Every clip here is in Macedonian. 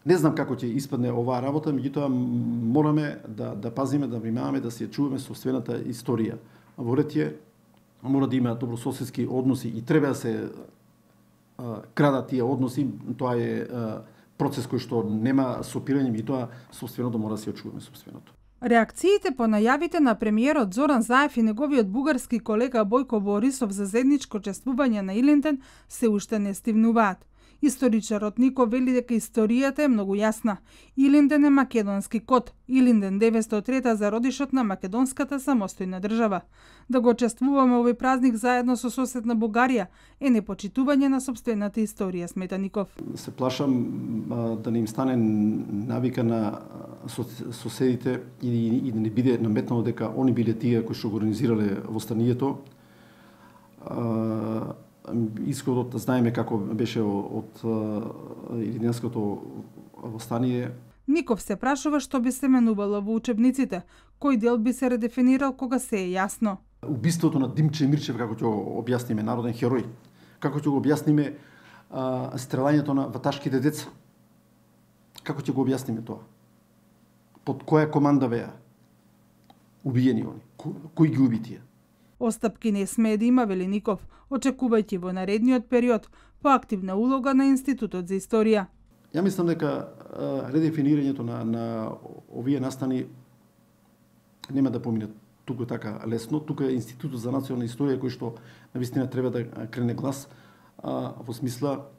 Не знам како ќе испадне оваа работа, меѓутоа мораме да пазиме, да внимаваме, да се чуваме собствената историја. Во ред е, мора да има добрососедски односи и треба да се градат тие односи. Тоа е процес кој што нема сопирање, меѓутоа собственото мора да се очуваме собственото. Реакциите по најавите на премиерот Зоран Заев и неговиот бугарски колега Бојко Борисов за заедничко чествување на Илинден се уште не стивнуваат. Историчарот Нико вели дека историјата е многу јасна. Илинден е македонски код, Илинден 903 зародишот на македонската самостојна држава. Да го чествуваме овој празник заедно со соседна Бугарија е непочитување на сопствената историја, смета Ников. Се плашам да не им стане навика на соседите и да не биде наметнало дека они биле тие кои што го организирале востанието. Исходот знаеме како беше од Илинденското востание. Ников се прашува што би се менувало во учебниците, кој дел би се редефинирал кога се е јасно. Убиството на Димче Мирчев, како ќе го објасниме, народен херој, како ќе го објасниме стрелањето на ваташките деца, како ќе го објасниме тоа? Под која команда беа убиени они? Кој ги уби тие? Остапки не смее да има, вели Ников, очекувајќи во наредниот период поактивна улога на Институтот за историја. Ја мислам дека редефинирањето на овие настани нема да помине туку така лесно. Тука е Институтот за национална историја кој што навистина треба да крене глас во смисла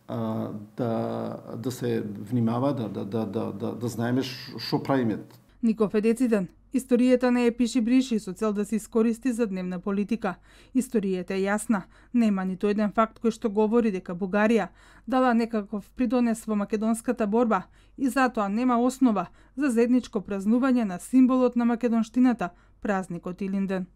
да се внимава, да знаеме што правиме. Ников е дециден. Историјата не е пиши-бриши со цел да се искористи за дневна политика. Историјата е јасна. Нема ниту еден факт кој што говори дека Бугарија дала некаков придонес во македонската борба и затоа нема основа за заедничко празнување на символот на македонштината, празникот Илинден.